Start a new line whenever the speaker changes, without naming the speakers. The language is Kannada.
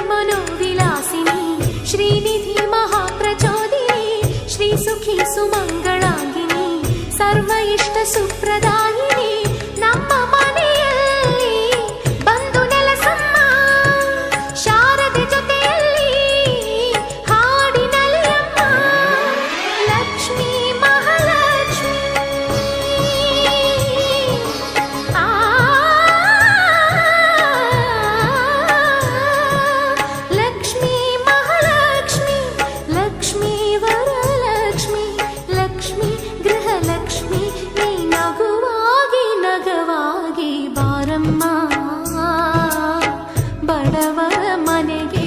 मनोविलासिनी श्रीनिधि महाप्रचोदिनी श्री सुखी सुमंगलांगिनी सर्व इष्ट सुप्रदायिनी ನಮ್ಮ ಮನೆಯಲ್ಲಿ ಬಂದು ನೆಲೆಸಮ್ಮ ಶಾರದೆ ಜೊತೆಯಲ್ಲಿ ಹಾಡಿನಲ್ಲಿ ಅಮ್ಮ ಲಕ್ಷ್ಮೀ ಮಹಾಲಕ್ಷ್ಮಿ ಲಕ್ಷ್ಮೀ ಮಹಾಲಕ್ಷ್ಮಿ ಲಕ್ಷ್ಮೀ ವರಲಕ್ಷ್ಮಿ ಲಕ್ಷ್ಮೀ ಗೃಹಲಕ್ಷ್ಮಿ ನೀ ನಗುವಾಗಿ ನಗವಾಗಿ ಬಾರಮ್ಮ ಬಡವರ ಮನೆಗೆ